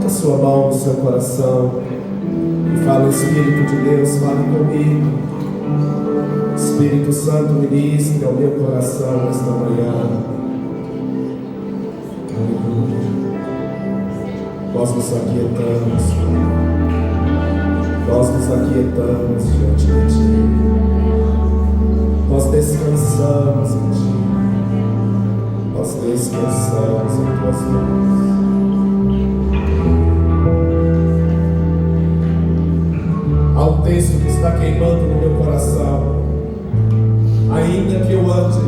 a sua mão no seu coração e fala: Espírito de Deus, fale comigo. Espírito Santo, ministre ao meu coração nesta manhã. Nós nos aquietamos, nós nos aquietamos diante de Ti, nós descansamos em Ti, nós descansamos em Tuas mãos. Há um texto que está queimando no meu coração. Ainda que eu ande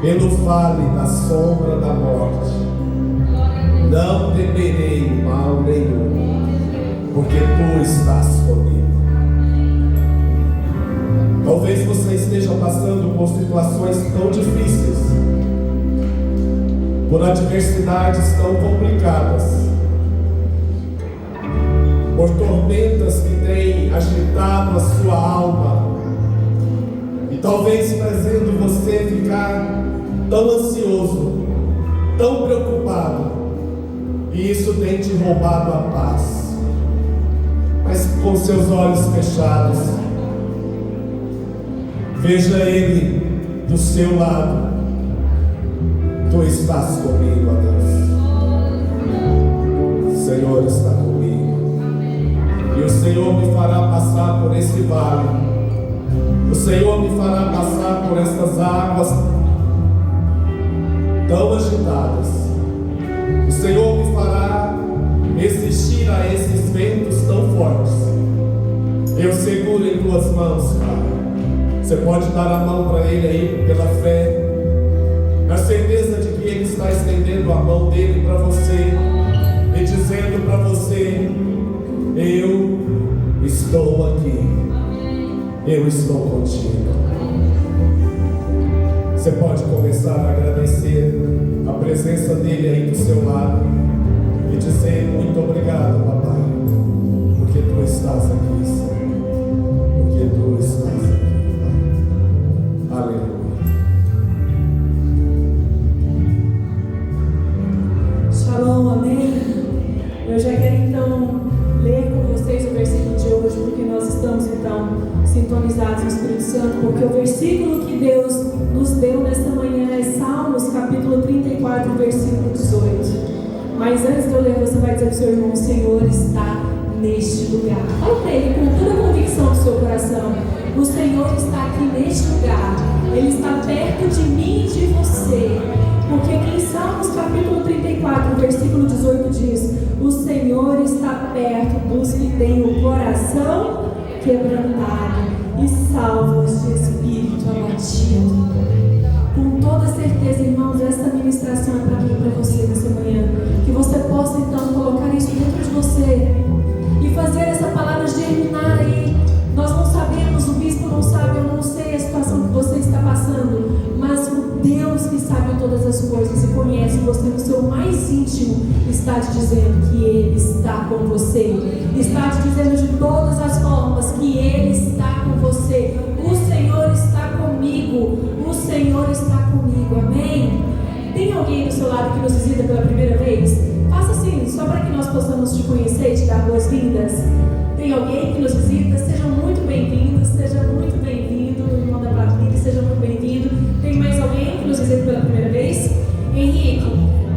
pelo vale da sombra da morte, não temerei mal nenhum, porque Tu estás comigo. Talvez você esteja passando por situações tão difíceis, por adversidades tão complicadas, por tormentas que têm agitado a sua alma, e talvez fazendo você ficar tão ansioso, tão preocupado, e isso tem te roubado a paz. Mas com seus olhos fechados, veja Ele do seu lado. Tu estás comigo, ó Deus. O Senhor está comigo, e o Senhor me fará passar por esse vale. O Senhor me fará passar por estas águas tão agitadas. O Senhor me fará resistir a esses ventos tão fortes. Eu seguro em Tuas mãos, Pai. Você pode dar a mão para Ele aí pela fé, na certeza de que Ele está estendendo a mão dele para você e dizendo para você: eu estou aqui. Eu estou contigo. Você pode começar a agradecer a presença dele aí do seu lado e dizer: muito obrigado, papai, porque Tu estás aqui, Senhor, porque Tu estás aqui, Pai. Aleluia. Shalom, amém. Eu já quero então ler com vocês o versículo de hoje, porque nós estamos então sintonizados no Espírito Santo, porque o versículo que Deus nos deu nesta manhã é Salmos capítulo 34, versículo 18. Mas antes de eu ler, você vai dizer para o seu irmão: o Senhor está neste lugar. Fala para ele com toda a convicção do seu coração: o Senhor está aqui neste lugar. Ele está perto de mim e de você. Porque aqui em Salmos capítulo 34, versículo 18 diz: o Senhor está perto dos que têm o coração quebrantado e salvos de espírito abatido. Com toda certeza, irmãos, essa ministração é para mim e para você nessa manhã. Que você possa então colocar isso dentro de você e fazer essa palavra germinar aí. Nós não sabemos, o bispo não sabe, eu não sei a situação que você está passando, mas o Deus que sabe todas as coisas e conhece você no seu mais íntimo está te dizendo que Ele está com você. Está te dizendo de todas as formas que Ele está com você. O Senhor está comigo. O Senhor está comigo. Amém? Tem alguém do seu lado que nos visita pela primeira vez? Faça assim, só para que nós possamos te conhecer e te dar boas-vindas. Tem alguém que nos visita? Seja muito bem-vindo, seja muito bem-vindo, irmão da Patrícia, seja muito bem-vindo. Tem mais alguém que nos visita pela primeira vez? Henrique,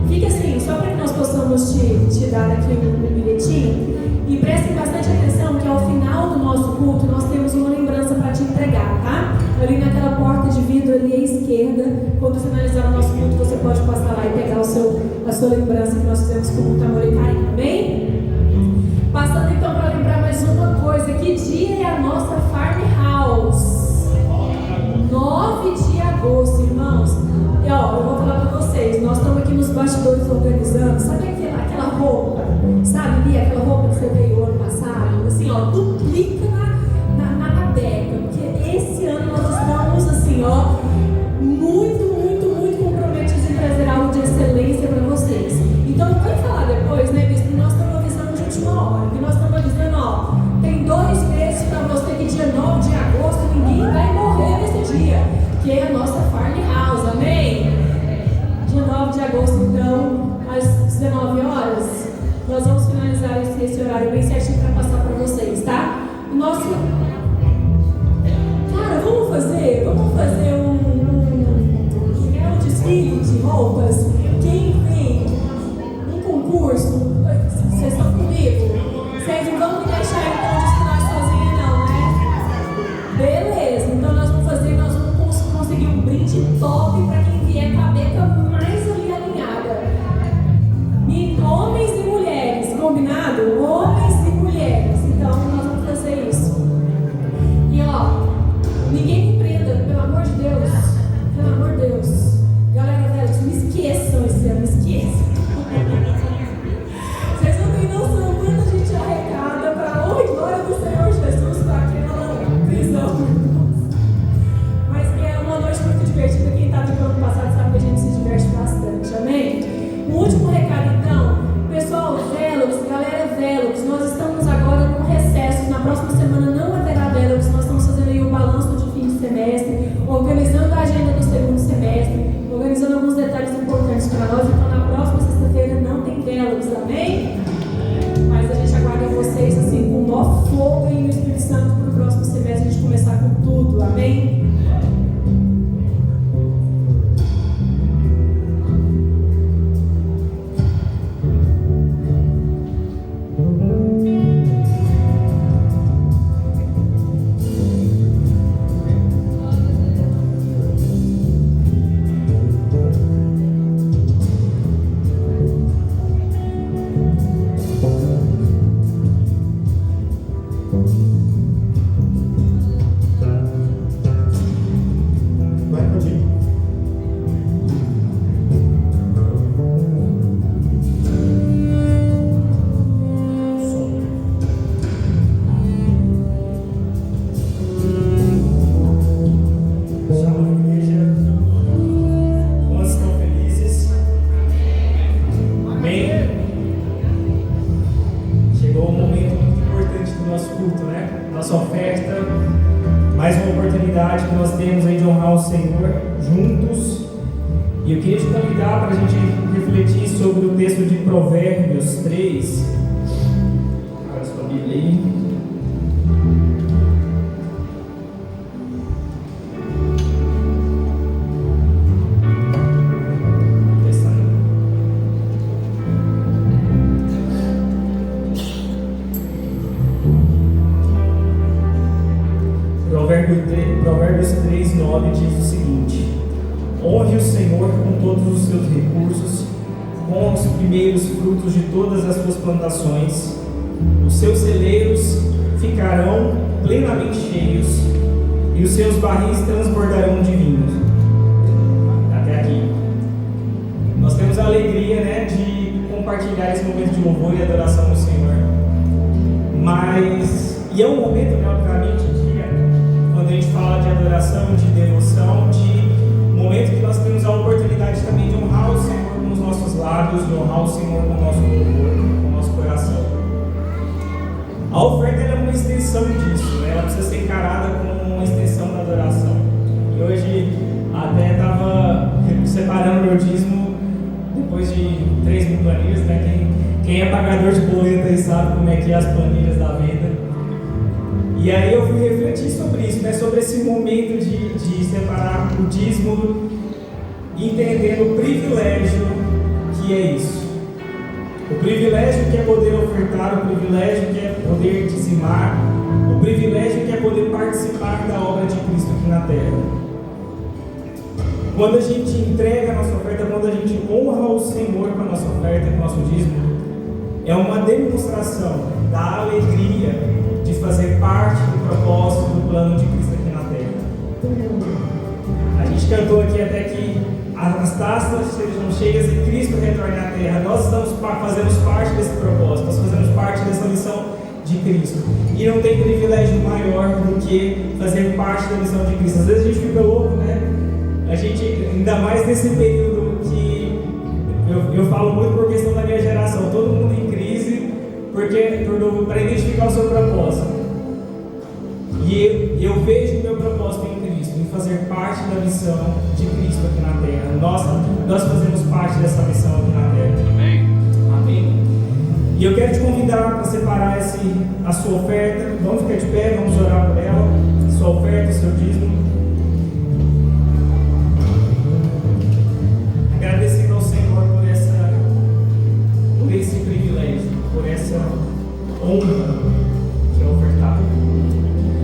fique assim, só para que nós possamos te dar aqui um bilhetinho. E prestem bastante atenção que ao final do nosso culto nós temos uma lembrança para te entregar, tá? Ali naquela porta de vidro ali à esquerda, quando finalizar o nosso culto, você pode passar lá e pegar a sua lembrança que nós fizemos com muito amor e carinho, amém? Passando então para lembrar mais uma coisa: que dia é a nossa Farmhouse? 9 de agosto, irmãos. E ó, eu vou falar para vocês, nós estamos aqui nos bastidores organizando. Sabe aquela roupa? Sabe, Bia, aquela roupa que você veio ano passado? Assim, ó, duplica na beca, porque esse ano nós estamos assim, ó, muito comprometidos em trazer algo de excelência para vocês. Então, eu quero falar depois, né, bispo? Nós estamos avisando de última hora, que nós estamos avisando, ó, tem 2 meses para você que dia 9 de agosto ninguém vai morrer nesse dia, que é a nossa Farmhouse, amém? Dia 9 de agosto, então, às 19 horas. nós vamos finalizar esse horário bem certinho para passar para vocês, tá? O nosso... Cara, vamos fazer um desfile de roupas. Quem vem? Um concurso? Vocês estão comigo? Vocês não vão me deixar então desfilar sozinha não, né? Beleza, então nós vamos conseguir um brinde top para quem vier com a beca mais ali alinhada. Homens e mulheres, combinado? Homens e mulheres. Então nós vamos fazer isso. E ó, ninguém me prenda, pelo amor de Deus. Pelo amor de Deus. Galera velha, me esqueçam esse ano, me esqueçam. Vocês não têm noção quando a gente arrecada para a glória do Senhor Jesus para aquela prisão. Mas que é uma noite muito divertida. Quem está aqui no ano passado sabe que a gente se diverte bastante. Amém? O último recado então, pessoal, Velox, galera Velox, nós estamos agora num recesso. Na próxima semana não haverá Velox. Nós estamos fazendo aí o balanço de fim de semestre, organizando a agenda do segundo semestre, organizando alguns detalhes importantes para nós. Então na próxima sexta-feira não tem Velox, amém? Mas a gente aguarda vocês assim com o maior fogo aí no Espírito Santo para o próximo semestre a gente começar com tudo, amém? Provérbios 3. Agora sua Bíblia aí. Provérbios 3, 9 diz o seguinte: honre o Senhor com todos os seus recursos, com os primeiros frutos de todas as suas plantações. Os seus celeiros ficarão plenamente cheios e os seus barris transbordarão de vinho. Até aqui. Nós temos a alegria, né, de compartilhar esse momento de louvor e adoração ao Senhor. E é um momento, né, obviamente, quando a gente fala de adoração, de devoção, de momento que nós temos a oportunidade também de honrar o Senhor com os nossos lábios, de honrar o Senhor com o nosso louvor, com o nosso coração. A oferta é uma extensão disso, né? Ela precisa ser encarada como uma extensão da adoração. E hoje até estava separando meu dízimo depois de 3 mil planilhas, né? Quem é pagador de boleto aí sabe como é que é as planilhas da venda. E aí eu fui refletir sobre isso, né? Sobre esse momento de separar o dízimo, entendendo o privilégio que é isso. O privilégio que é poder ofertar, o privilégio que é poder dizimar, o privilégio que é poder participar da obra de Cristo aqui na terra. Quando a gente entrega a nossa oferta, quando a gente honra o Senhor com a nossa oferta, com o nosso dízimo, é uma demonstração da alegria de fazer parte do propósito do plano de Cristo aqui na terra. A gente cantou aqui até que as taças sejam cheias e Cristo retorne à terra. Nós fazemos parte desse propósito, nós fazemos parte dessa missão de Cristo. E não tem privilégio maior do que fazer parte da missão de Cristo. Às vezes a gente fica louco, né? A gente, ainda mais nesse período que eu falo muito por questão da minha geração, todo mundo em crise, para identificar o seu propósito. E eu vejo o meu propósito em Cristo, em fazer parte da missão de Cristo aqui na terra. Nós fazemos parte dessa missão aqui na terra. Amém? Amém? E eu quero te convidar para separar a sua oferta. Vamos ficar de pé, vamos orar por ela. Sua oferta, seu dízimo. Agradecendo ao Senhor por esse privilégio, por essa honra que é ofertada.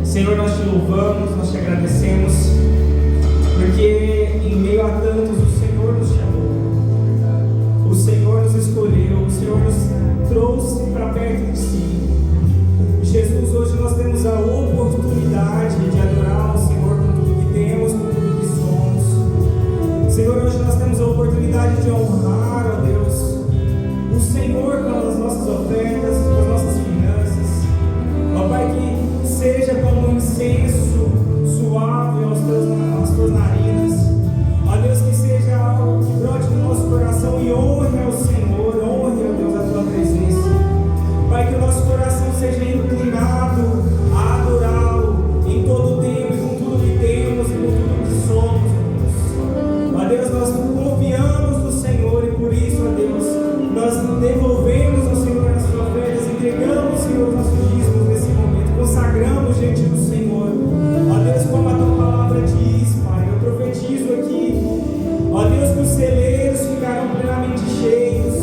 Senhor, nós te louvamos, nós te agradecemos, porque em meio a tantos o Senhor nos chamou, o Senhor nos escolheu, o Senhor nos trouxe para perto de si. Jesus, hoje nós temos a oportunidade de adorar ao Senhor com tudo que temos, com tudo que somos. Senhor, hoje nós temos a oportunidade de honrar, ó Deus, o Senhor com as nossas ofertas, com as nossas finanças. Ó Pai, que seja como um incenso suave às tuas narinas. Ó Deus, que seja algo que brote do nosso coração e honre ao Senhor, honre, ó Deus, a tua presença. Pai, que o nosso coração seja inclinado a adorá-lo em todo o tempo, e com tudo que temos e com tudo que somos, ó Deus. Ó Deus, nós confiamos no Senhor e por isso, ó Deus, nós devolvemos ao Senhor as suas ofertas, entregamos, Senhor, os nossos dízimos nesse momento, consagramos diante do Senhor. Ó Deus, como a tua palavra diz, Pai, eu profetizo aqui, ó Deus, que os celeiros ficarão plenamente cheios,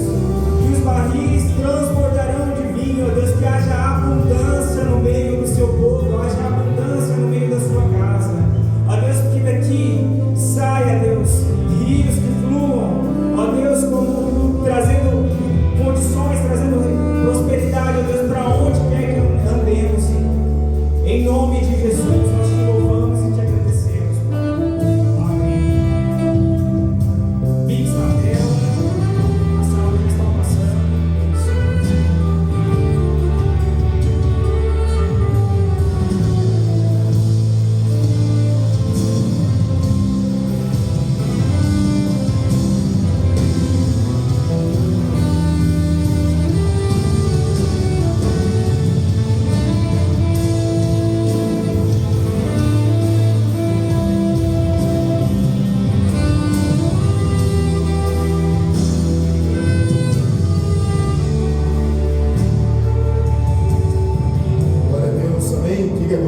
que os barris transbordarão de vinho, ó Deus, que haja abundância no meio do seu povo, haja abundância no meio da sua casa. Ó Deus, que daqui saia, Deus, rios que fluam, ó Deus, como trazendo condições, trazendo prosperidade, ó Deus, para onde quer que andemos. Em nome de Jesus, nós te louvamos e te agradecemos, Pai. Amém. Pix na tela, a sala já está passando.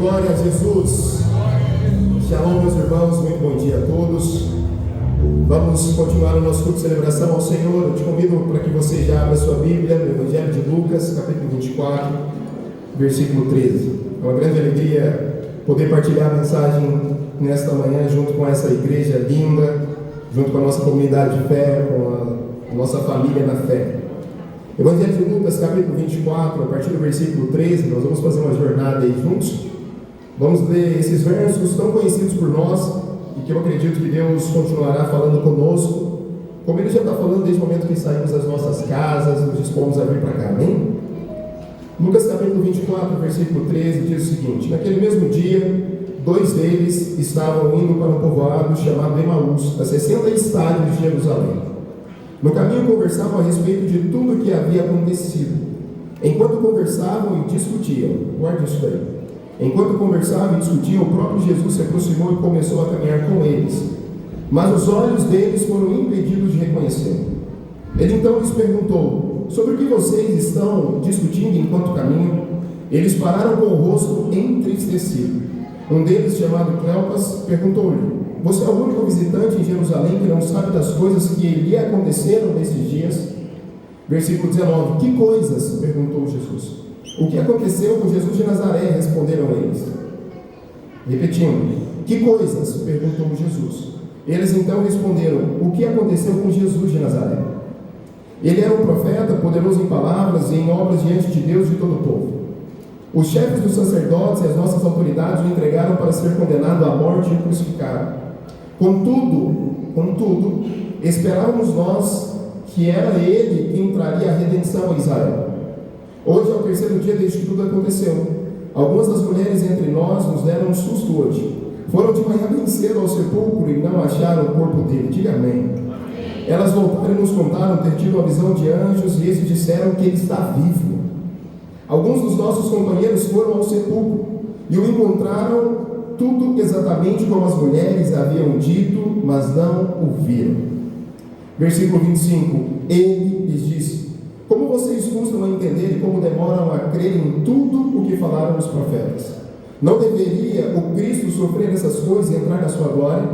Glória a Jesus. Shalom, meus irmãos, muito bom dia a todos. Vamos continuar o nosso culto de celebração ao Senhor. Eu te convido para que você já abra sua Bíblia no Evangelho de Lucas, capítulo 24, versículo 13. É uma grande alegria poder partilhar a mensagem nesta manhã junto com essa igreja linda, junto com a nossa comunidade de fé, com a nossa família na fé. Evangelho de Lucas, capítulo 24, a partir do versículo 13, nós vamos fazer uma jornada aí juntos. Vamos ler esses versos tão conhecidos por nós e que eu acredito que Deus continuará falando conosco, como Ele já está falando desde o momento que saímos das nossas casas, nos dispomos a vir para cá, amém? Lucas capítulo 24, versículo 13, diz o seguinte: naquele mesmo dia, 2 deles estavam indo para um povoado chamado Emaús, a 60 estádios de Jerusalém. No caminho conversavam a respeito de tudo o que havia acontecido. Enquanto conversavam e discutiam, guarde isso aí. Enquanto conversavam e discutiam, o próprio Jesus se aproximou e começou a caminhar com eles. Mas os olhos deles foram impedidos de reconhecê-lo. Ele então lhes perguntou: sobre o que vocês estão discutindo enquanto caminham? Eles pararam com o rosto entristecido. Um deles, chamado Cleopas, perguntou-lhe: você é o único visitante em Jerusalém que não sabe das coisas que lhe aconteceram nesses dias? Versículo 19: que coisas? Perguntou Jesus. O que aconteceu com Jesus de Nazaré? Responderam eles. Repetindo: que coisas? Perguntou Jesus. Eles então responderam: o que aconteceu com Jesus de Nazaré? Ele era um profeta, poderoso em palavras e em obras diante de Deus e de todo o povo. Os chefes dos sacerdotes e as nossas autoridades o entregaram para ser condenado à morte e crucificado. Contudo, esperávamos nós que era ele quem traria a redenção a Israel. Hoje é o 3º dia desde que tudo aconteceu. Algumas das mulheres entre nós nos deram um susto hoje. Foram de manhã bem cedo ao sepulcro e não acharam o corpo dele. Diga amém. Elas voltaram e nos contaram ter tido uma visão de anjos e eles disseram que ele está vivo. Alguns dos nossos companheiros foram ao sepulcro e o encontraram tudo exatamente como as mulheres haviam dito, mas não o viram. Versículo 25: ele lhes disse: Como vocês custam a entender e como demoram a crer em tudo o que falaram os profetas? Não deveria o Cristo sofrer essas coisas e entrar na sua glória?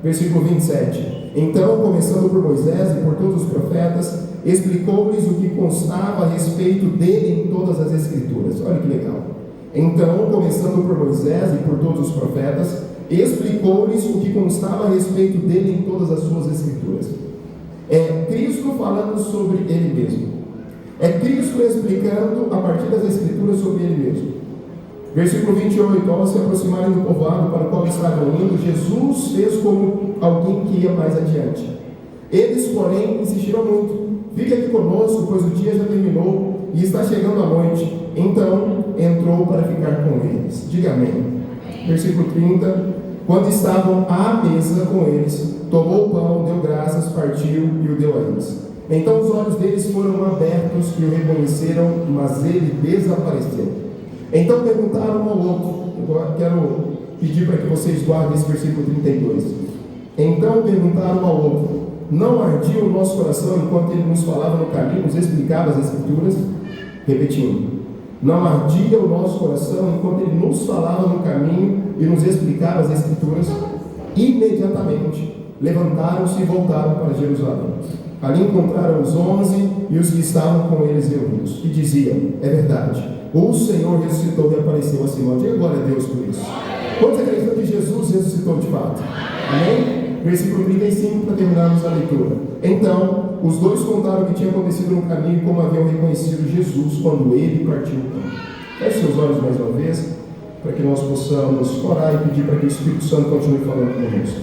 Versículo 27. Então, começando por Moisés e por todos os profetas, explicou-lhes o que constava a respeito dele em todas as Escrituras. Olha que legal. Então, começando por Moisés e por todos os profetas, explicou-lhes o que constava a respeito dele em todas as suas Escrituras. É Cristo falando sobre ele mesmo. É Cristo explicando a partir das Escrituras sobre ele mesmo. Versículo 28. Ao se aproximarem do povoado para o qual estavam indo, Jesus fez como alguém que ia mais adiante. Eles, porém, insistiram muito: fique aqui conosco, pois o dia já terminou e está chegando a noite. Então entrou para ficar com eles. Diga amém. Versículo 30. Quando estavam à mesa com eles, tomou o pão, deu graças, partiu e o deu a eles. Então os olhos deles foram abertos e o reconheceram, mas ele desapareceu. Então perguntaram um ao outro. Eu quero pedir para que vocês guardem esse versículo 32. Então perguntaram um ao outro: não ardia o nosso coração enquanto ele nos falava no caminho, nos explicava as Escrituras? Repetindo: não ardia o nosso coração enquanto ele nos falava no caminho e nos explicava as Escrituras? Imediatamente levantaram-se e voltaram para Jerusalém. Ali encontraram os 11 e os que estavam com eles reunidos, e diziam: é verdade, o Senhor ressuscitou e apareceu a Simão. Diga glória a Deus por isso. Quantos acreditam que Jesus ressuscitou de fato? Amém? Versículo 35, para terminarmos a leitura. Então, os dois contaram o que tinha acontecido no caminho e como haviam reconhecido Jesus quando ele partiu o pão. Feche seus olhos mais uma vez, para que nós possamos orar e pedir para que o Espírito Santo continue falando conosco.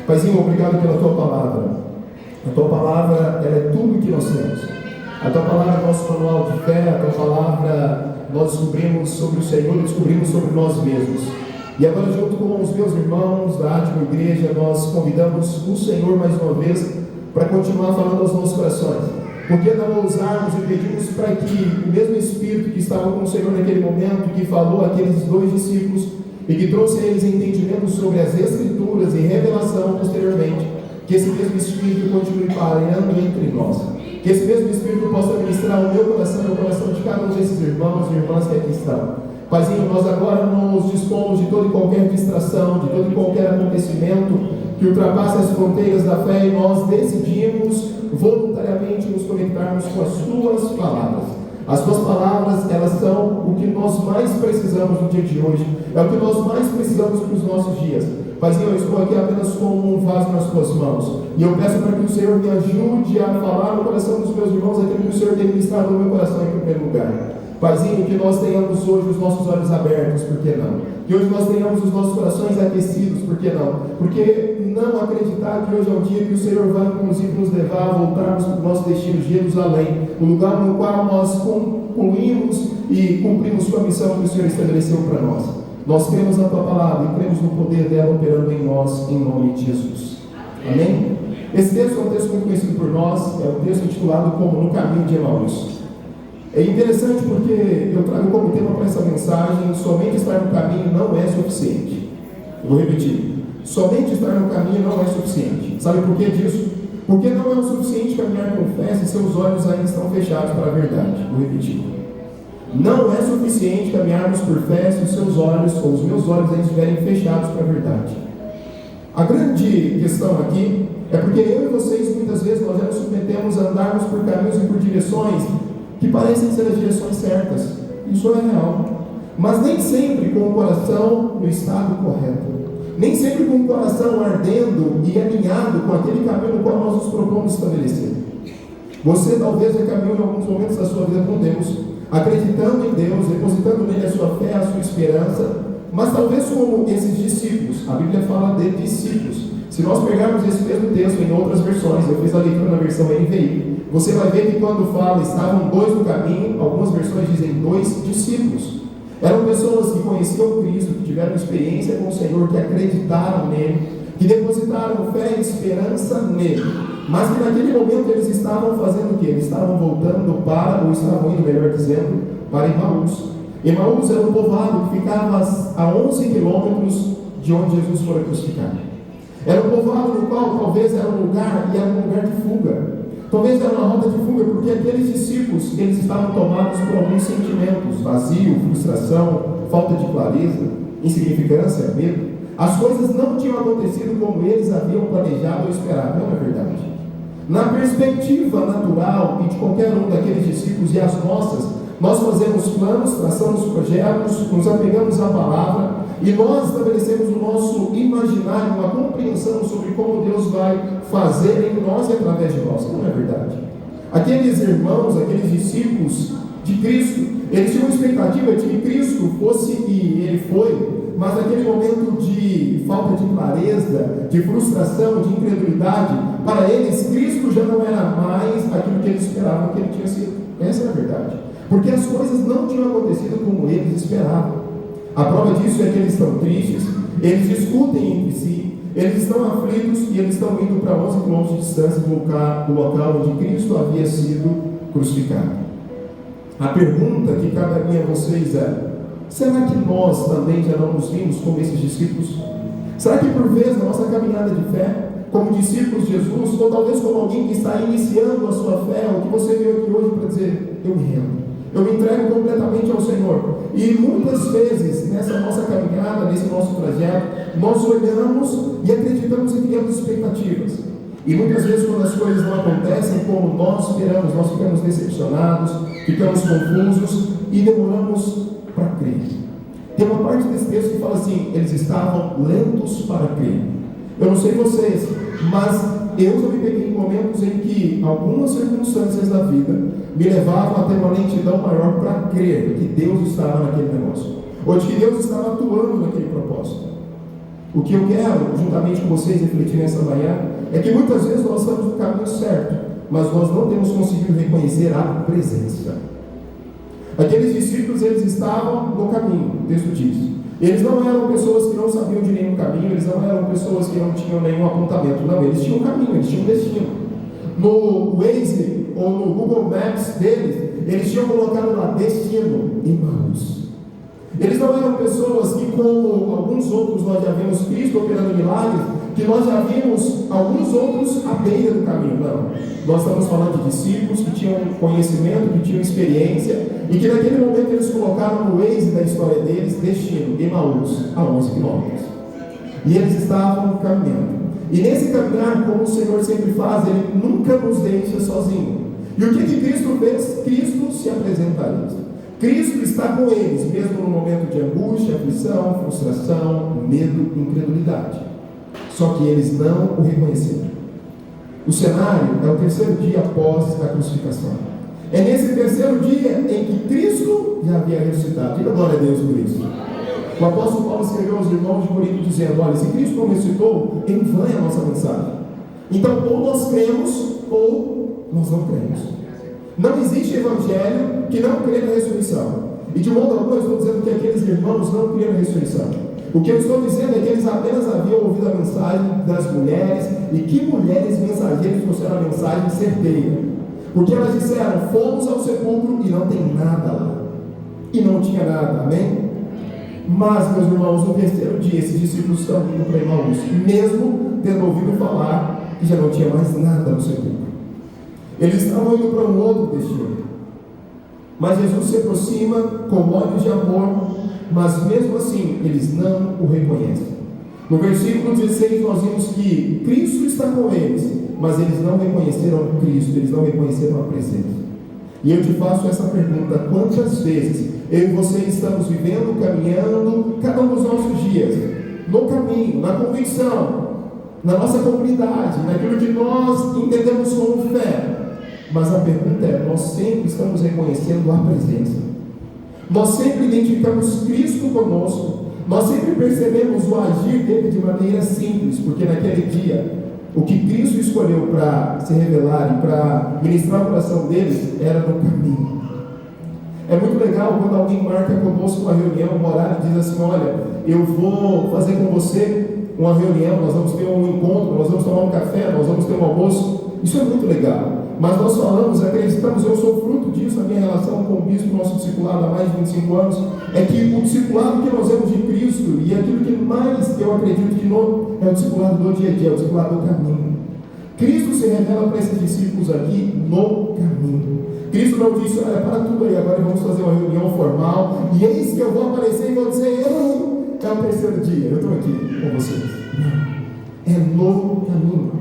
Paizinho, obrigado pela Tua Palavra. A Tua Palavra, ela é tudo o que nós temos. A Tua Palavra é nosso manual de fé. A Tua Palavra, nós descobrimos sobre o Senhor e descobrimos sobre nós mesmos. E agora, junto com os meus irmãos da Átimo Igreja, nós convidamos o Senhor mais uma vez para continuar falando aos nossos corações. Por que não ousarmos e pedimos para que o mesmo Espírito que estava com o Senhor naquele momento, que falou àqueles dois discípulos e que trouxe a eles entendimento sobre as Escrituras e revelação posteriormente, que esse mesmo Espírito continue pairando entre nós. Que esse mesmo Espírito possa ministrar o meu coração e o coração de cada um desses irmãos e irmãs que aqui estão. Paizinho, nós agora nos dispomos de toda e qualquer distração, de todo e qualquer acontecimento que ultrapasse as fronteiras da fé, e nós decidimos voluntariamente nos conectarmos com as Tuas palavras. As Tuas palavras, elas são o que nós mais precisamos no dia de hoje, é o que nós mais precisamos para os nossos dias. Paizinho, eu estou aqui apenas como um vaso nas Tuas mãos, e eu peço para que o Senhor me ajude a falar no coração dos meus irmãos aquilo que o Senhor tem ministrado no meu coração em primeiro lugar. Paizinho, que nós tenhamos hoje os nossos olhos abertos, por que não? Que hoje nós tenhamos os nossos corações aquecidos, por que não? Porque não acreditar que hoje é o dia que o Senhor vai inclusive nos levar a voltarmos para o nosso destino, Jerusalém, o lugar no qual nós concluímos e cumprimos com a missão que o Senhor estabeleceu para nós. Nós cremos na Tua Palavra e cremos no poder dela operando em nós, em nome de Jesus. Amém? Esse texto é um texto muito conhecido por nós, é um texto intitulado como No Caminho de Emaús. É interessante porque eu trago como tema para essa mensagem: somente estar no caminho não é suficiente. Eu vou repetir: somente estar no caminho não é suficiente. Sabe por que disso? Porque não é o suficiente caminhar com fé se seus olhos ainda estão fechados para a verdade. Vou repetir: não é suficiente caminharmos por fé se os seus olhos, ou os meus olhos, ainda estiverem fechados para a verdade. A grande questão aqui é porque eu e vocês, muitas vezes, nós já nos submetemos a andarmos por caminhos e por direções que parecem ser as direções certas. Isso é real. Mas nem sempre com o coração no estado correto. Nem sempre com o coração ardendo e alinhado com aquele caminho no qual nós nos propomos estabelecer. Você talvez já caminhou em alguns momentos da sua vida com Deus, acreditando em Deus, depositando nele a sua fé, a sua esperança, mas talvez como esses discípulos. A Bíblia fala de discípulos. Se nós pegarmos esse mesmo texto em outras versões, eu fiz a leitura na versão NVI, você vai ver que quando fala estavam dois no caminho, algumas versões dizem dois discípulos. Eram pessoas que conheciam Cristo, que tiveram experiência com o Senhor, que acreditaram nele, que depositaram fé e esperança nele, mas que naquele momento eles estavam fazendo o quê? Eles estavam voltando para, ou estavam indo, melhor dizendo, para Emaús. Emaús era um povoado que ficava a 11 quilômetros de onde Jesus fora crucificado. Era um povoado no qual talvez era um lugar de fuga. Talvez era uma roda de fuga, porque aqueles discípulos, eles estavam tomados por alguns sentimentos: vazio, frustração, falta de clareza, insignificância, medo. As coisas não tinham acontecido como eles haviam planejado ou esperado. Não é verdade? Na perspectiva natural e de qualquer um daqueles discípulos e as nossas, nós fazemos planos, traçamos projetos, nos apegamos à palavra e nós estabelecemos o nosso imaginário, uma compreensão sobre como Deus vai fazer em nós e através de nós. Não é verdade? Aqueles irmãos, aqueles discípulos de Cristo, eles tinham uma expectativa de que Cristo fosse, e Ele foi, mas naquele momento de falta de clareza, de frustração, de incredulidade, para eles, Cristo já não era mais aquilo que eles esperavam que Ele tinha sido. Essa é a verdade. Porque as coisas não tinham acontecido como eles esperavam. A prova disso é que eles estão tristes, eles discutem entre si, eles estão aflitos e eles estão indo para 11 quilômetros de distância do local onde Cristo havia sido crucificado. A pergunta que cabe a mim a vocês é: será que nós também já não nos vimos como esses discípulos? Será que por vezes na nossa caminhada de fé, como discípulos de Jesus, ou talvez como alguém que está iniciando a sua fé, ou que você veio aqui hoje para dizer: eu me rendo, eu me entrego completamente ao Senhor? E muitas vezes nessa nossa caminhada, nesse nosso trajeto, nós olhamos e acreditamos e criamos expectativas. E muitas vezes quando as coisas não acontecem como nós esperamos, nós ficamos decepcionados, ficamos confusos e demoramos para crer. Tem uma parte desse texto que fala assim: eles estavam lentos para crer. Eu não sei vocês, mas eu já me peguei em momentos em que algumas circunstâncias da vida me levavam a ter uma lentidão maior para crer que Deus estava naquele negócio, ou de que Deus estava atuando naquele propósito. O que eu quero, juntamente com vocês, refletir nessa manhã, é que muitas vezes nós estamos no caminho certo, mas nós não temos conseguido reconhecer a presença. Aqueles discípulos, eles estavam no caminho, o texto diz. Eles não eram pessoas que não sabiam de nenhum caminho, eles não eram pessoas que não tinham nenhum apontamento. Não, eles tinham um caminho, eles tinham um destino. No Waze ou no Google Maps deles, eles tinham colocado lá: destino, Emmaus. Eles não eram pessoas que, como alguns outros, nós já vimos Cristo operando milagres, que nós já vimos alguns outros à beira do caminho. Não. Nós estamos falando de discípulos que tinham conhecimento, que tinham experiência, e que naquele momento eles colocaram no Waze da história deles: destino, Emmaus, a 11 quilômetros. E eles estavam caminhando. E nesse caminhar, como o Senhor sempre faz, Ele nunca nos deixa sozinhos. E o que Cristo fez? Cristo se apresenta a eles. Cristo está com eles, mesmo no momento de angústia, aflição, frustração, medo, incredulidade. Só que eles não o reconheceram. O cenário é o terceiro dia após a crucificação. É nesse terceiro dia em que Cristo já havia ressuscitado. Diga glória a Deus por isso. O apóstolo Paulo escreveu aos irmãos de Corinto dizendo: olha, se Cristo não ressuscitou, em vão é a nossa mensagem. Então, ou nós cremos, ou nós não cremos. Não existe evangelho que não crê na ressurreição. E de modo algum eu estou dizendo que aqueles irmãos não criam na ressurreição. O que eu estou dizendo é que eles apenas haviam ouvido a mensagem das mulheres, e que mulheres mensageiras trouxeram a mensagem certeira. Porque elas disseram: fomos ao sepulcro e não tem nada lá. E não tinha nada, amém? Mas, meus irmãos, no terceiro dia, esses discípulos estão indo para Emmaus, mesmo tendo ouvido falar que já não tinha mais nada no sepulcro. Eles estavam indo para um outro destino. Mas Jesus se aproxima com olhos de amor, mas mesmo assim, eles não o reconhecem. No versículo 16 nós vimos que Cristo está com eles, mas eles não reconheceram Cristo, eles não reconheceram a presença. E eu te faço essa pergunta: quantas vezes eu e você estamos vivendo, caminhando, cada um dos nossos dias, no caminho, na convicção, na nossa comunidade, naquilo que nós entendemos como fé, mas a pergunta é: nós sempre estamos reconhecendo a presença? Nós sempre identificamos Cristo conosco? Nós sempre percebemos o agir dele de maneira simples, porque naquele dia o que Cristo escolheu para se revelar e para ministrar o coração deles era no caminho. É muito legal quando alguém marca conosco uma reunião, um horário, e diz assim: olha, eu vou fazer com você uma reunião, nós vamos ter um encontro, nós vamos tomar um café, nós vamos ter um almoço. Isso é muito legal. Mas nós falamos, acreditamos, eu sou fruto disso na minha relação com o bispo, nosso discipulado há mais de 25 anos, é que o discipulado que nós vemos de Cristo, e aquilo que mais eu acredito que não é o discipulado do dia a dia, é o discipulado do caminho. Cristo se revela para esses discípulos aqui no caminho. Cristo não disse: olha, para tudo aí, agora vamos fazer uma reunião formal, e eis que eu vou aparecer e vou dizer: é o terceiro dia, eu estou aqui com vocês. Não, é no caminho.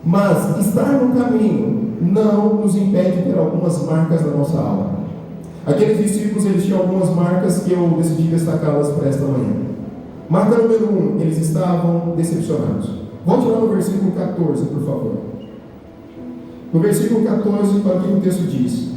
Mas estar no caminho não nos impede de ter algumas marcas na nossa alma. Aqueles discípulos, eles tinham algumas marcas que eu decidi destacá-las para esta manhã. Marca número 1, eles estavam decepcionados. Volte lá no versículo 14, por favor. No versículo 14, olha o que o texto diz.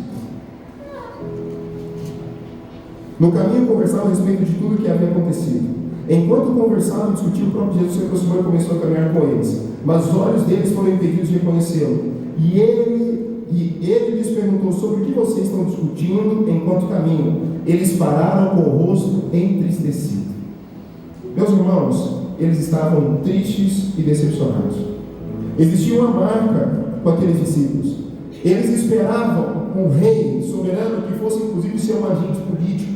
No caminho conversavam a respeito de tudo o que havia acontecido. Enquanto conversavam e discutiam, o próprio Jesus se aproximou e começou a caminhar com eles. Mas os olhos deles foram impedidos de reconhecê-lo. E ele lhes perguntou: sobre o que vocês estão discutindo enquanto caminham? Eles pararam com o rosto entristecido. Meus irmãos, eles estavam tristes e decepcionados. Existia uma marca com aqueles discípulos. Eles esperavam um rei soberano que fosse inclusive ser um agente político,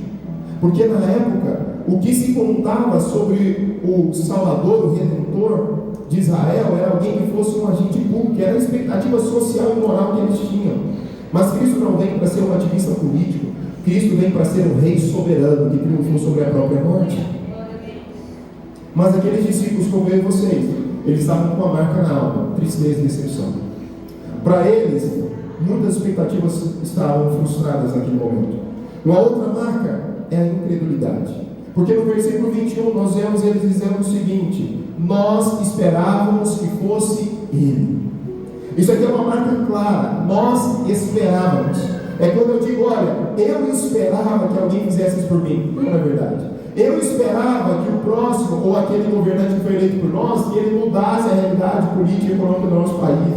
porque na época o que se contava sobre o Salvador, o Redentor de Israel, era alguém que fosse um agente público, era a expectativa social e moral que eles tinham. Mas Cristo não vem para ser um ativista político. Cristo vem para ser um rei soberano que triunfou sobre a própria morte. Mas aqueles discípulos, como eu e vocês, eles estavam com a marca na alma: tristeza e decepção. Para eles, muitas expectativas estavam frustradas naquele momento. Uma outra marca é a incredulidade, porque no versículo 21 nós vemos eles dizendo o seguinte: nós esperávamos que fosse Ele. Isso aqui é uma marca clara: nós esperávamos. É quando eu digo: olha, eu esperava que alguém fizesse isso por mim. Não é verdade. Eu esperava que o próximo, ou aquele governante que foi eleito por nós, que ele mudasse a realidade política e econômica do nosso país.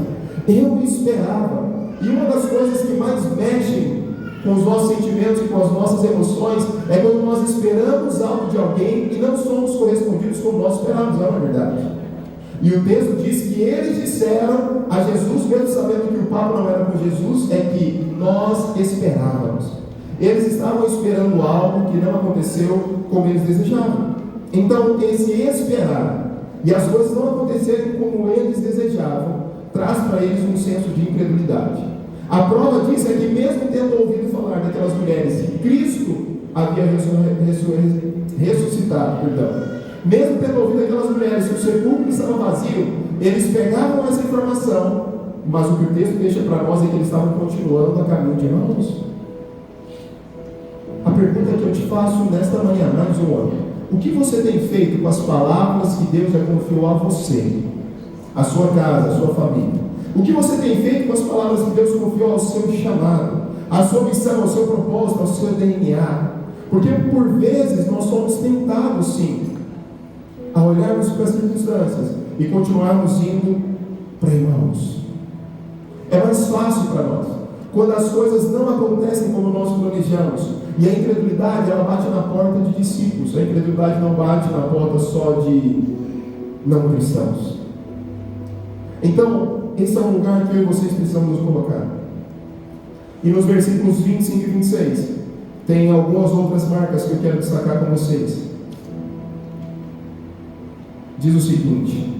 Eu esperava. E uma das coisas que mais mexem com os nossos sentimentos e com as nossas emoções é quando nós esperamos algo de alguém e não somos correspondidos como nós esperamos, não é verdade? E o texto diz que eles disseram a Jesus, mesmo sabendo que o papo não era com Jesus, é que nós esperávamos. Eles estavam esperando algo que não aconteceu como eles desejavam. Então, esse esperar e as coisas não acontecerem como eles desejavam, traz para eles um senso de incredulidade. A prova disso é que, mesmo tendo ouvido falar daquelas mulheres que Cristo havia ressuscitado, mesmo tendo ouvido aquelas mulheres que o sepulcro estava vazio, eles pegavam essa informação, mas o que o texto deixa para nós é que eles estavam continuando a caminho de Emmaus. A pergunta que eu te faço nesta manhã, mais uma: o que você tem feito com as palavras que Deus já confiou a você, a sua casa, a sua família? O que você tem feito com as palavras que Deus confiou ao seu chamado, à sua missão, ao seu propósito, ao seu DNA? Porque por vezes nós somos tentados, sim, a olharmos para as circunstâncias e continuarmos indo para Emmaus. É mais fácil para nós quando as coisas não acontecem como nós planejamos. E a incredulidade, ela bate na porta de discípulos. A incredulidade não bate na porta só de não cristãos. Então, esse é um lugar que eu e vocês precisamos nos colocar. E nos versículos 25 e 26 tem algumas outras marcas que eu quero destacar com vocês. Diz o seguinte: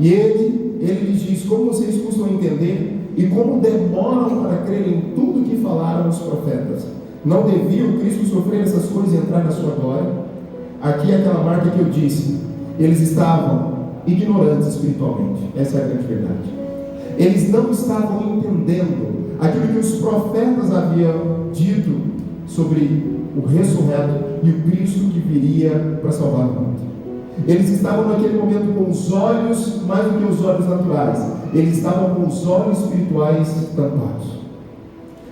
e ele lhes diz: como vocês costumam entender e como demoram para crer em tudo que falaram os profetas? Não devia o Cristo sofrer essas coisas e entrar na sua glória? Aqui é aquela marca que eu disse: eles estavam ignorantes espiritualmente. Essa é a grande verdade. Eles não estavam entendendo aquilo que os profetas haviam dito sobre o ressurreto e o Cristo que viria para salvar o mundo. Eles estavam naquele momento com os olhos, mais do que os olhos naturais, eles estavam com os olhos espirituais tampados.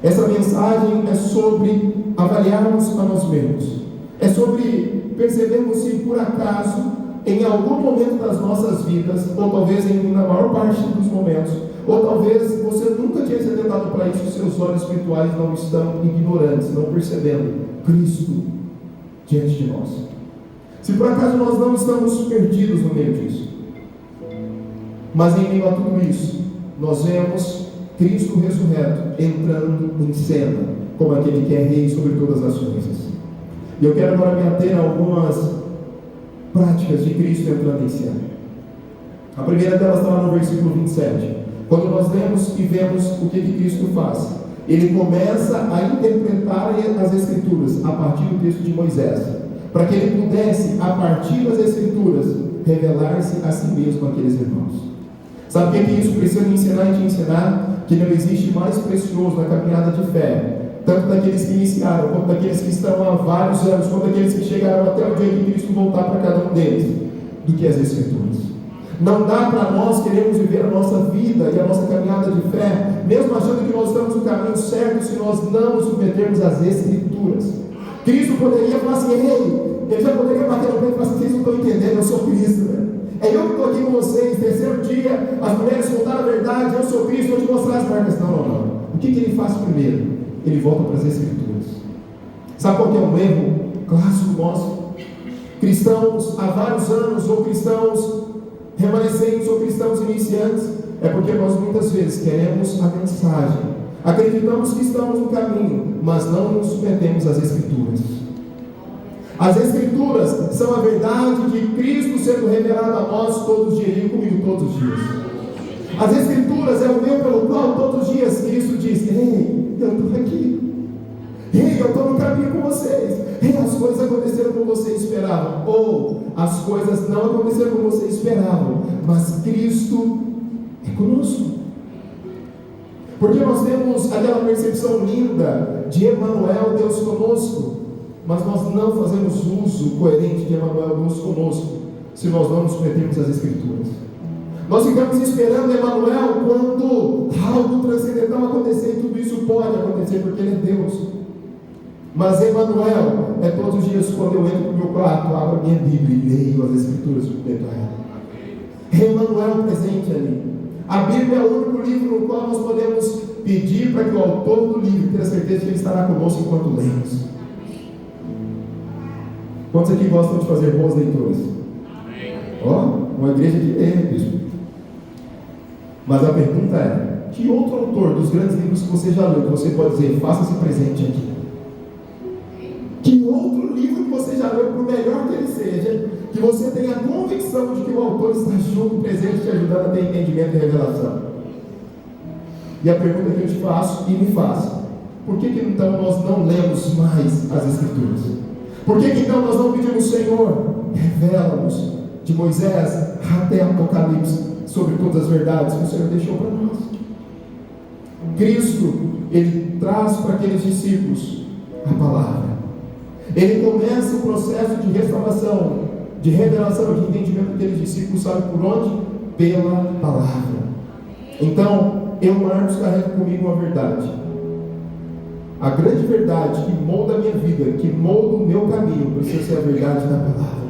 Essa mensagem é sobre avaliarmos a nós mesmos. É sobre percebermos se por acaso, em algum momento das nossas vidas, ou talvez na maior parte dos momentos, ou talvez você nunca tinha se atentado para isso, seus olhos espirituais não estão ignorantes, não percebendo Cristo diante de nós. Se por acaso nós não estamos perdidos no meio disso, mas em meio a tudo isso, nós vemos Cristo ressurreto entrando em cena, como aquele que é rei sobre todas as coisas. E eu quero agora me ater a algumas práticas de Cristo entrando em cena. A primeira delas está lá no versículo 27. Quando nós lemos e vemos o que Cristo faz, ele começa a interpretar as Escrituras a partir do texto de Moisés, para que ele pudesse, a partir das Escrituras, revelar-se a si mesmo àqueles irmãos. Sabe o que isso precisa me ensinar e te ensinar? Que não existe mais precioso na caminhada de fé, tanto daqueles que iniciaram, quanto daqueles que estão há vários anos, quanto daqueles que chegaram até o dia que Cristo voltar para cada um deles, do que as Escrituras. Não dá para nós queremos viver a nossa vida e a nossa caminhada de fé, mesmo achando que nós estamos no caminho certo, se nós não nos submetermos às Escrituras. Cristo poderia falar assim, ele já poderia bater no peito e falar assim, vocês não estão entendendo, eu sou Cristo, né? É eu que estou aqui com vocês, terceiro dia, as mulheres contaram a verdade, eu sou Cristo, vou te mostrar as marcas. Não. O que ele faz primeiro? Ele volta para as Escrituras. Sabe qual que é um erro clássico nosso? Cristãos há vários anos, ou cristãos remanescentes, ou cristãos iniciantes, é porque nós muitas vezes queremos a mensagem, acreditamos que estamos no caminho, mas não nos submetemos às Escrituras. As Escrituras são a verdade de Cristo sendo revelado a nós todos os dias, e comigo todos os dias. As Escrituras é o meio pelo qual todos os dias Cristo diz, ei, eu estou aqui, ei, eu estou no caminho com vocês, ei, as coisas aconteceram como vocês esperavam, ou as coisas não aconteceram como vocês esperavam, mas Cristo é conosco. Porque nós temos aquela percepção linda de Emanuel, Deus conosco, mas nós não fazemos uso coerente de Emanuel, Deus conosco, se nós não nos submetemos às Escrituras. Nós ficamos esperando Emanuel quando algo transcendental acontecer, e tudo isso pode acontecer porque Ele é Deus. Mas Emanuel é todos os dias quando eu entro no meu quarto, abro a minha Bíblia e leio as Escrituras e submeto a ela. Emanuel presente ali. A Bíblia é o único livro no qual nós podemos pedir para que o autor do livro tenha certeza que ele estará conosco enquanto lemos. Quantos aqui gostam de fazer boas leituras? Uma igreja de bispo. Mas a pergunta é, que outro autor dos grandes livros que você já leu, que você pode dizer, faça-se presente aqui? Que outro livro que você já leu, por melhor que ele seja, que você tenha a convicção de que o autor está junto, presente, te ajudando a ter entendimento e revelação? E a pergunta que eu te faço e me faço, por que então nós não lemos mais as Escrituras? Por que então nós não pedimos, Senhor, revela-nos de Moisés até Apocalipse sobre todas as verdades que o Senhor deixou para nós? Cristo, Ele traz para aqueles discípulos a palavra. Ele começa o processo de restauração, de revelação, de entendimento daqueles discípulos, sabe por onde? Pela palavra. Então, eu, Marcos, carrego comigo uma verdade. A grande verdade que molda a minha vida, que molda o meu caminho, precisa ser a verdade da palavra.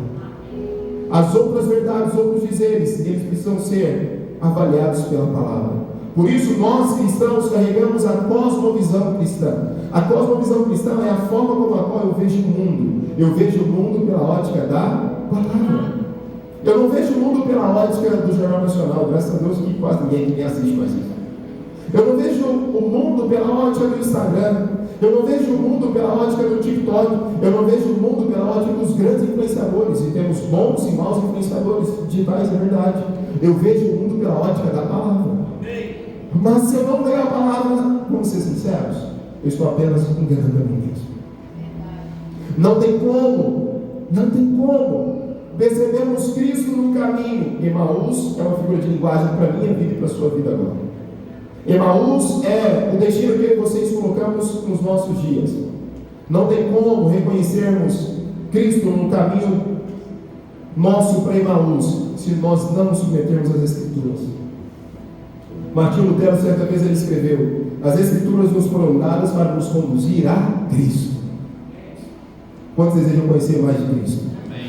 As outras verdades, os outros dizeres, eles precisam ser avaliados pela palavra. Por isso, nós cristãos carregamos a cosmovisão cristã. A cosmovisão cristã é a forma como a qual eu vejo o mundo. Eu vejo o mundo pela ótica da palavra. Eu não vejo o mundo pela ótica do Jornal Nacional, graças a Deus que quase ninguém assiste mais isso. Eu não vejo o mundo pela ótica do Instagram. Eu não vejo o mundo pela ótica do TikTok. Eu não vejo o mundo pela ótica dos grandes influenciadores. E temos bons e maus influenciadores digitais, é verdade. Eu vejo o mundo pela ótica da palavra. Mas se eu não leio a palavra, vamos ser sinceros, eu estou apenas enganando a mim mesmo. Não tem como percebermos Cristo no caminho. Emaús é uma figura de linguagem para a minha vida e para a sua vida agora. Emaús é o destino que eu e vocês colocamos nos nossos dias. Não tem como reconhecermos Cristo no caminho nosso para Emaús se nós não nos submetermos às Escrituras. Martinho Lutero, certa vez, ele escreveu: as Escrituras nos foram dadas para nos conduzir a Cristo. Quantos desejam conhecer mais de Cristo?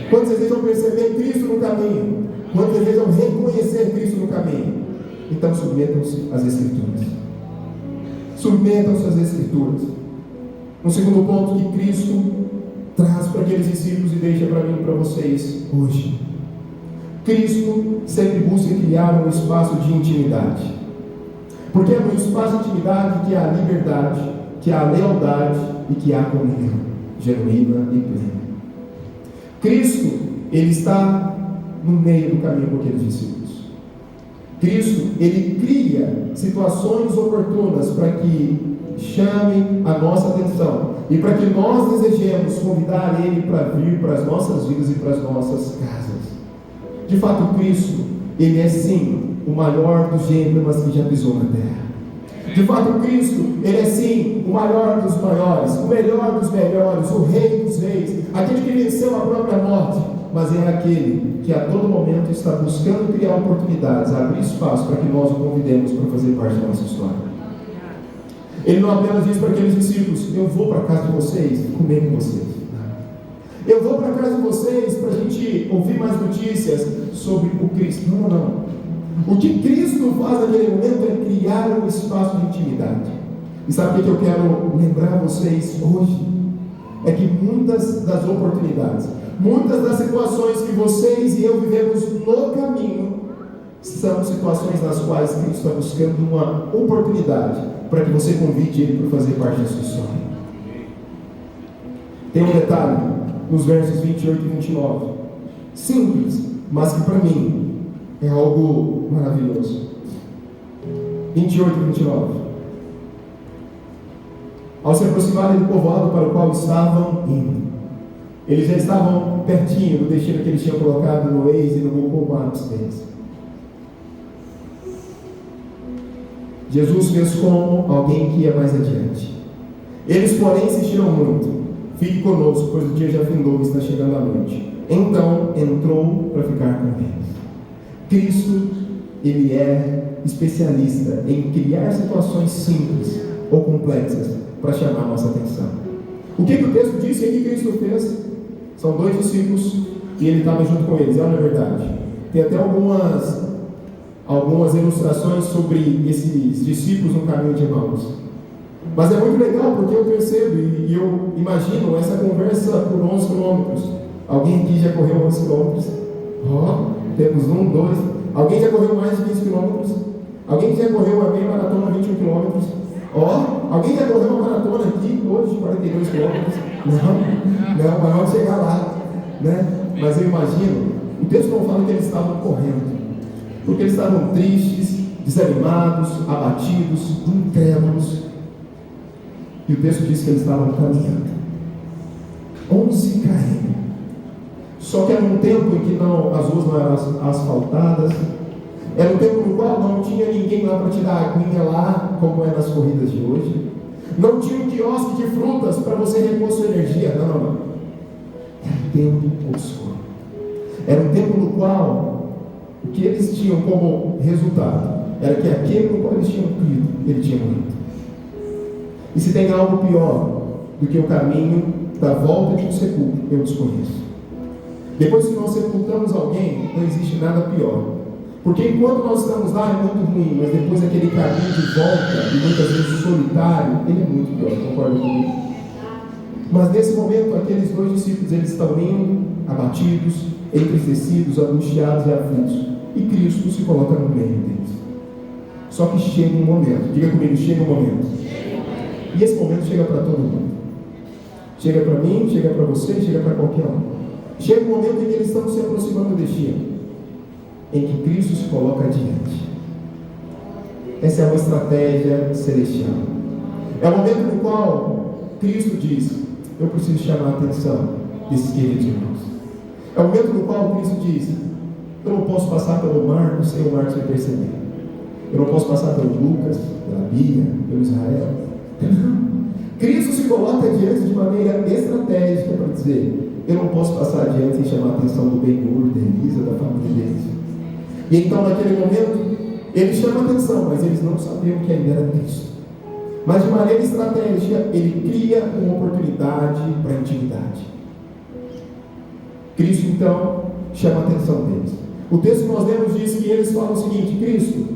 Quantos desejam perceber Cristo no caminho? Quantos desejam reconhecer Cristo no caminho? Então submetam-se às Escrituras. Submetam-se às Escrituras. Um segundo ponto que Cristo traz para aqueles discípulos e deixa para mim e para vocês hoje. Cristo sempre busca criar um espaço de intimidade. Porque é no espaço de intimidade que há liberdade, que há lealdade e que há comunhão genuína e plena. Cristo, Ele está no meio do caminho com aqueles discípulos. Cristo, Ele cria situações oportunas para que chame a nossa atenção e para que nós desejemos convidar Ele para vir para as nossas vidas e para as nossas casas. De fato, Cristo, Ele é sim o maior dos gentlemen que já pisou na terra. De fato, Cristo, Ele é sim o maior dos maiores, o melhor dos melhores, o rei dos reis, aquele que venceu a própria morte, mas é aquele que a todo momento está buscando criar oportunidades, abrir espaço para que nós o convidemos para fazer parte da nossa história. Ele não apenas diz para aqueles discípulos: eu vou para a casa de vocês comer com vocês. Eu vou para a casa de vocês para a gente ouvir mais notícias sobre o Cristo. Não, não. O que Cristo faz naquele momento é criar um espaço de intimidade. E sabe o que eu quero lembrar vocês hoje? É que muitas das oportunidades, muitas das situações que vocês e eu vivemos no caminho, são situações nas quais Cristo está buscando uma oportunidade para que você convide Ele para fazer parte da sua história. Tem um detalhe nos versos 28 e 29, simples, mas que para mim é algo maravilhoso. 28 e 29. Ao se aproximarem do povoado para o qual estavam indo, eles já estavam pertinho do destino que eles tinham colocado no Waze e no Google Maps deles. Jesus fez como alguém que ia mais adiante. Eles, porém, insistiram muito: fique conosco, pois o dia já findou e está chegando a noite. Então entrou para ficar com eles. Cristo, Ele é especialista em criar situações simples ou complexas para chamar a nossa atenção. O que o texto diz que Cristo fez? São 2 discípulos e Ele estava junto com eles, é uma verdade. Tem até algumas ilustrações sobre esses discípulos no caminho de Emaús. Mas é muito legal porque eu percebo e eu imagino essa conversa por 11 quilômetros. Alguém aqui já correu 11 quilômetros? Temos 1, 2. Alguém já correu mais de 15 quilômetros? Alguém já correu a meia maratona 21 quilômetros? Alguém já correu uma maratona aqui hoje, 42 quilômetros? Não, mas vamos chegar lá, né? Mas eu imagino, o texto não fala que eles estavam correndo, porque eles estavam tristes, desanimados, abatidos, incrédulos. E o texto diz que eles estavam caminhando 11 km. Só que era um tempo em que as ruas não eram asfaltadas, era um tempo no qual não tinha ninguém lá para tirar a aguinha lá, como é nas corridas de hoje. Não tinha um quiosque de frutas para você repor sua energia. Não. Era um tempo obscuro. Era um tempo no qual o que eles tinham como resultado era que aquele no qual eles tinham crido, ele tinha morrido. E se tem algo pior do que o caminho da volta de um sepulcro, eu desconheço. Depois que nós sepultamos alguém, não existe nada pior. Porque enquanto nós estamos lá é muito ruim, mas depois aquele caminho de volta, e muitas vezes solitário, ele é muito pior, concorda comigo? Mas nesse momento, aqueles 2 discípulos, eles estão indo, abatidos, entristecidos, angustiados e aflitos. E Cristo se coloca no meio deles. Só que chega um momento, diga comigo, chega um momento. E esse momento chega para todo mundo. Chega para mim, chega para você, chega para qualquer um. Chega um momento em que eles estão se aproximando do destino, em que Cristo se coloca adiante. Essa é uma estratégia celestial. É o momento no qual Cristo diz: eu preciso chamar a atenção desses queridos irmãos. É o momento no qual Cristo diz: eu não posso passar pelo Marcos sem o Marcos me perceber. Eu não posso passar pelo Lucas, pela Bia, pelo Israel. Cristo se coloca adiante de maneira estratégica para dizer: eu não posso passar adiante e chamar a atenção do Ben-Hur, da Elisa, da família deles. E então, naquele momento, ele chama a atenção, mas eles não sabiam que ainda era Cristo. Mas de maneira estratégica, ele cria uma oportunidade para a intimidade. Cristo, então, chama a atenção deles. O texto que nós lemos diz que eles falam o seguinte: Cristo,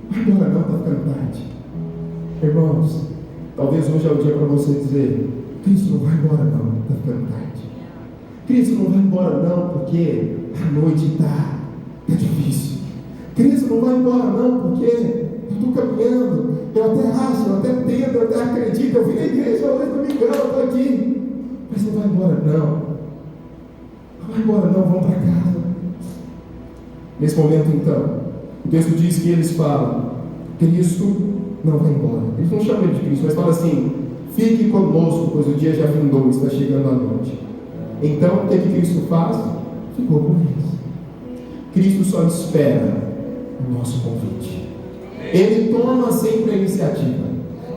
vai embora não, está ficando tarde. Irmãos, talvez hoje é o dia para você dizer: Cristo, não vai embora não, está ficando tarde. Cristo, não vai embora não, porque a noite está difícil. Cristo, não vai embora não, porque eu estou caminhando, eu até acho, eu até tento, eu até acredito, eu vim na igreja hoje, domingão, eu estou aqui. Mas não vai embora não. Não vai embora não, vamos para casa. Nesse momento então, O texto diz que eles falam: Cristo não vai embora. Eles não chamam ele de Cristo, mas falam assim: fique conosco, pois o dia já findou, está chegando a noite. Então, o que Cristo faz? Ficou com eles. Cristo só espera o nosso convite. Ele toma sempre a iniciativa.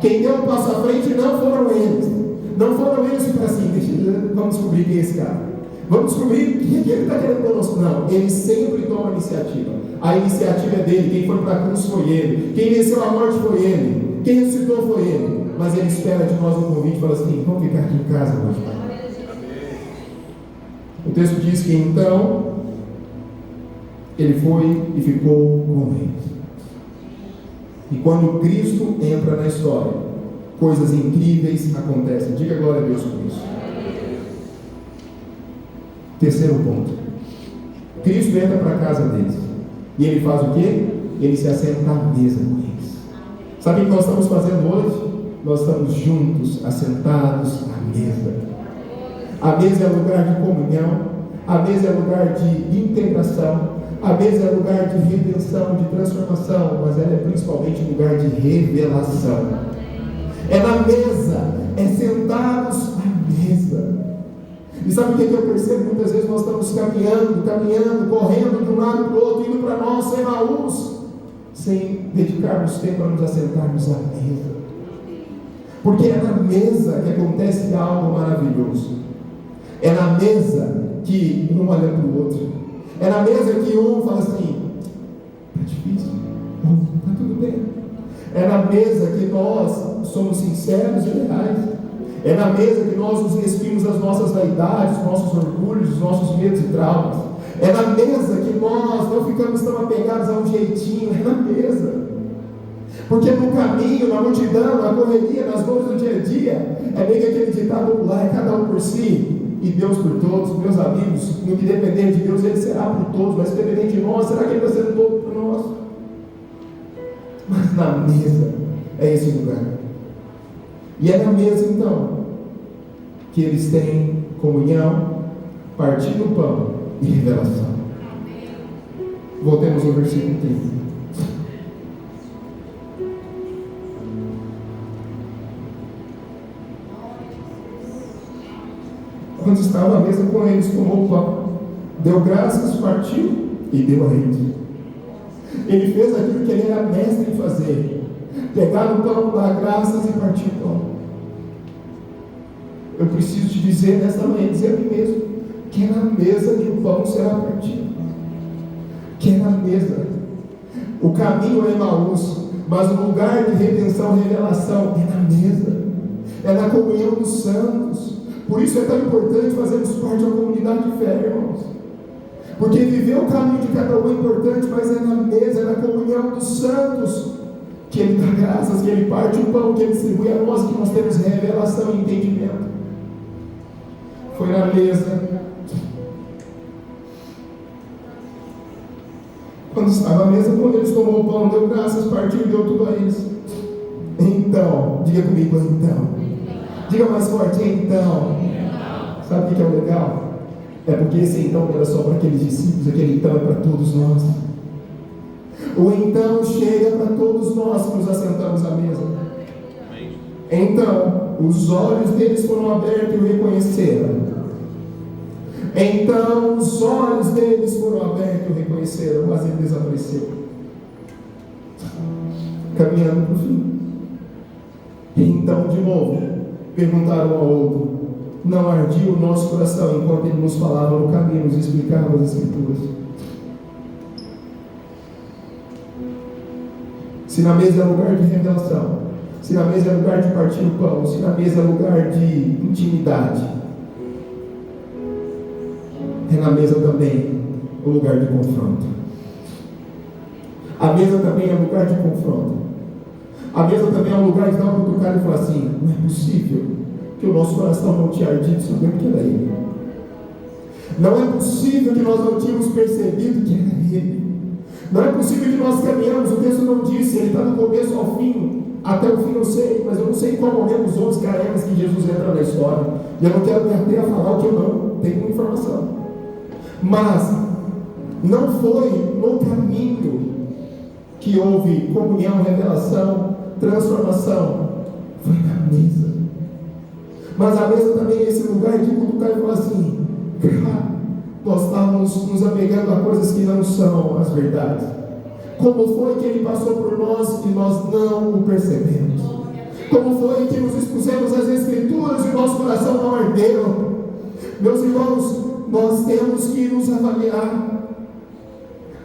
Quem deu o passo à frente não foram eles. Não foram eles que falaram assim: vamos descobrir quem é esse cara. Vamos descobrir o que ele está querendo conosco. Não, ele sempre toma a iniciativa. A iniciativa é dele. Quem foi para a cruz foi ele. Quem venceu a morte foi ele. Quem ressuscitou foi ele. Mas ele espera de nós um convite e fala assim: vamos ficar aqui em casa hoje. O texto diz que então ele foi e ficou com eles. E quando Cristo entra na história, coisas incríveis acontecem. Diga glória a Deus por isso. Terceiro ponto: Cristo entra para a casa deles. E ele faz o quê? Ele se assenta à mesa com eles. Sabe o que nós estamos fazendo hoje? Nós estamos juntos, assentados à mesa. A mesa é lugar de comunhão. A mesa é lugar de integração. A mesa é lugar de redenção, de transformação. Mas ela é principalmente lugar de revelação. É na mesa, é sentados à mesa. E sabe o que eu percebo? Muitas vezes nós estamos caminhando, correndo de um lado para o outro, indo para nós, Emaús, sem dedicarmos tempo a nos assentarmos à mesa. Porque é na mesa que acontece algo maravilhoso. É na mesa que um olha para o outro. É na mesa que um fala assim: está difícil, está tudo bem. É na mesa que nós somos sinceros e reais. É na mesa que nós nos despimos das nossas vaidades, nossos orgulhos, nossos medos e traumas. É na mesa que nós não ficamos tão apegados a um jeitinho. É na mesa. Porque no caminho, na multidão, na correria, nas dores do dia a dia, é meio que aquele ditado popular: é cada um por si e Deus por todos. Meus amigos, no que depender de Deus, Ele será por todos. Mas se depender de nós, será que Ele vai ser todo por nós? Mas na mesa é esse lugar. E é na mesa então que eles têm comunhão, partindo o pão e revelação. Voltemos ao versículo 30. Quando estava à mesa com eles, tomou o pão, deu graças, partiu e deu a eles. Ele fez aquilo que ele era mestre em fazer: pegar o pão, dar graças e partir o pão. Eu preciso te dizer nesta manhã, dizer a mim mesmo, que é na mesa que o pão será partido. Que é na mesa. O caminho é Emaús, mas o lugar de redenção e revelação é na mesa. É na comunhão dos santos. Por isso é tão importante fazermos parte de uma comunidade de fé, irmãos. Porque viver o caminho de cada um é importante, mas é na mesa, é na comunhão dos santos que Ele dá graças, que Ele parte o pão, que Ele distribui a nós, que nós temos revelação e entendimento. Foi na mesa. Quando estava à mesa, quando eles tomou o pão, deu graças, partiu e deu tudo a eles. Então, diga comigo, então. Diga mais forte, então. Sabe o que é o legal? É porque esse então não era só para aqueles discípulos, aquele então é para todos nós. O então chega para todos nós que nos assentamos à mesa. Então, os olhos deles foram abertos e o reconheceram. Então, os olhos deles foram abertos e o reconheceram, mas ele desapareceu. Caminhando para o fim. Então, de novo, perguntaram ao outro: não ardia o nosso coração enquanto ele nos falava no caminho, nos explicava as Escrituras? Se na mesa é lugar de revelação, se na mesa é lugar de partir o pão, se na mesa é lugar de intimidade, é na mesa também o lugar de confronto. A mesa também é lugar de confronto. A mesa também é um lugar de dar uma cutucada e falar assim: não é possível que o nosso coração não tinha ardido sabendo que era Ele. Não é possível que nós não tínhamos percebido que era Ele. Não é possível que nós caminhamos, o texto não disse, ele está do começo ao fim. Até o fim eu sei, mas eu não sei em qual momento os 11 caretas que Jesus entra na história. E eu não quero me ater a falar o que eu não tenho informação. Mas não foi no caminho que houve comunhão, revelação, transformação, foi na mesa. Mas a mesa também é esse lugar de cutucar e falar assim: nós estávamos nos apegando a coisas que não são as verdades. Como foi que Ele passou por nós e nós não o percebemos? Como foi que nos expusemos às Escrituras e o nosso coração não ardeu? Meus irmãos, nós temos que nos avaliar.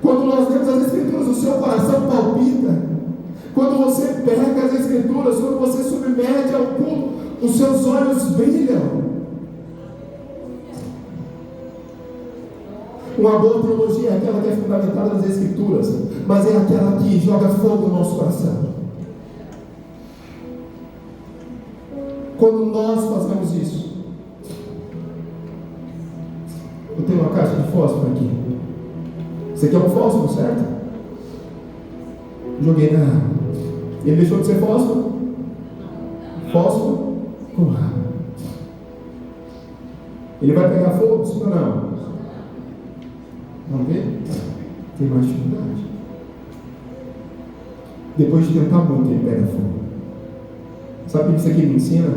Quando nós lemos as Escrituras, o seu coração palpita. Quando você pega as Escrituras, quando você submete ao culto, os seus olhos brilham. Uma boa teologia é aquela que é fundamentada nas Escrituras, mas é aquela que joga fogo no nosso coração. Quando nós fazemos isso, eu tenho uma caixa de fósforo aqui. Você quer um fósforo, certo? Joguei na água. Ele deixou de ser fósforo? Fósforo com água. Ele vai pegar fogo, sim ou não? Vamos ver? Tem mais dificuldade. Depois de tentar muito, ele pega fogo. Sabe o que isso aqui me ensina?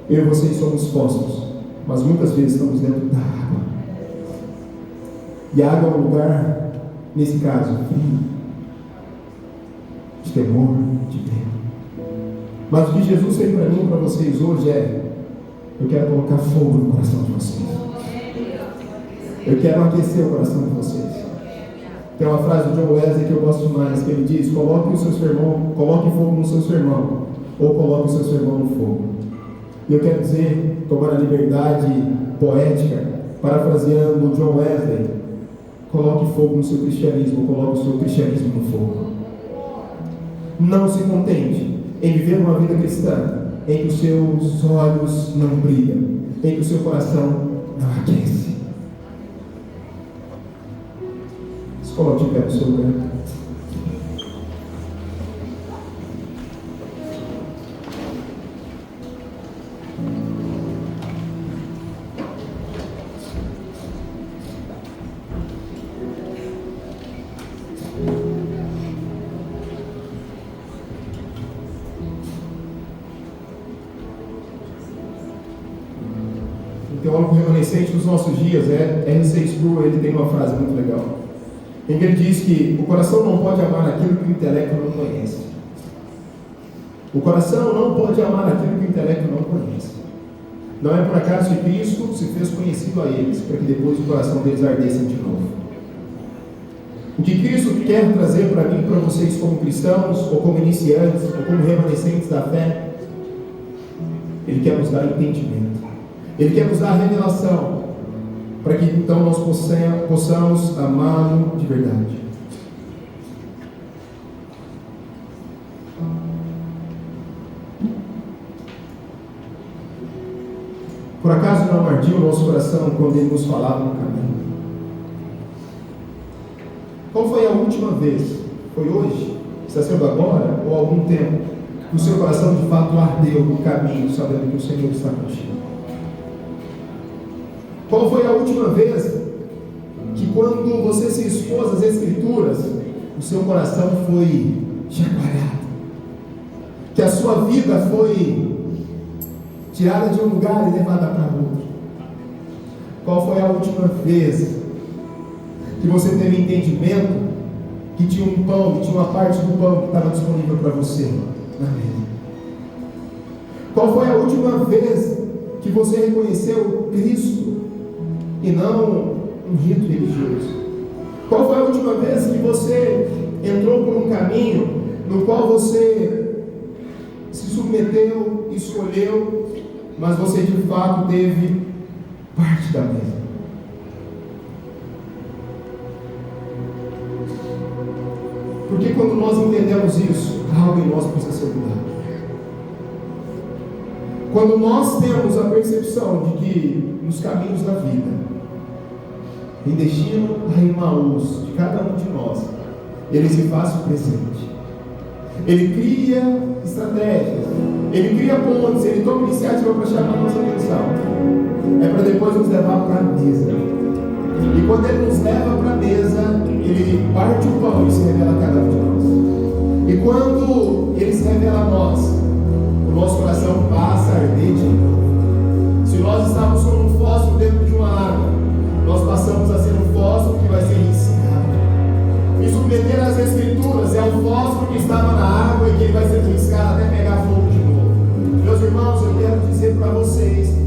Eu e vocês somos fósforos, mas muitas vezes estamos dentro da água. E a água é um lugar, nesse caso, frio, de temor, de medo. Mas o que Jesus fez para mim e para vocês hoje é: eu quero colocar fogo no coração de vocês. Eu quero aquecer o coração de vocês. Tem uma frase do John Wesley que eu gosto demais, que ele diz: coloque fogo no seu sermão, ou coloque o seu sermão no fogo. E eu quero dizer, tomando a liberdade poética, parafraseando o John Wesley: coloque fogo no seu cristianismo, coloque o seu cristianismo no fogo. Não se contente em viver uma vida cristã em que os seus olhos não brilham, em que o seu coração não aquece. Se coloque de pé no seu lugar. O teólogo remanescente dos nossos dias, R.C. Sproul, ele tem uma frase muito legal, em que ele diz que o coração não pode amar aquilo que o intelecto não conhece. O coração não pode amar aquilo que o intelecto não conhece. Não é por acaso que Cristo se fez conhecido a eles, para que depois o coração deles ardesse de novo. O que Cristo quer trazer para mim e para vocês como cristãos, ou como iniciantes, ou como remanescentes da fé, Ele quer nos dar entendimento. Ele quer nos dar revelação, para que então nós possamos amá-lo de verdade. Por acaso não ardia o nosso coração quando Ele nos falava no caminho? Qual foi a última vez? Foi hoje? Está sendo agora? Ou há algum tempo? Que o seu coração de fato ardeu no caminho, sabendo que o Senhor está contigo? Qual foi a última vez que, quando você se expôs às Escrituras, o seu coração foi chacoalhado? Que a sua vida foi tirada de um lugar e levada para outro? Qual foi a última vez que você teve entendimento que tinha um pão, que tinha uma parte do pão que estava disponível para você na mesa? Qual foi a última vez que você reconheceu Cristo e não um rito religioso? Qual foi a última vez que você entrou por um caminho no qual você se submeteu, escolheu, mas você de fato teve parte da mesa? Porque quando nós entendemos isso, algo em nós precisa ser mudado. Quando nós temos a percepção de que nos caminhos da vida, em destino a Emaús de cada um de nós, Ele se faz presente. Ele cria estratégias, Ele cria pontes, Ele toma iniciativa para chamar a nossa atenção. É para depois nos levar para a mesa. E quando Ele nos leva para a mesa, Ele parte o pão e se revela a cada um de nós. E quando Ele se revela a nós, o nosso coração passa a arder de novo. Se nós estávamos como um fósforo dentro de uma água, nós passamos a ser um fósforo que vai ser riscado. Me submeter às Escrituras é o fósforo que estava na água e que ele vai ser riscado até pegar fogo de novo. Meus irmãos, eu quero dizer para vocês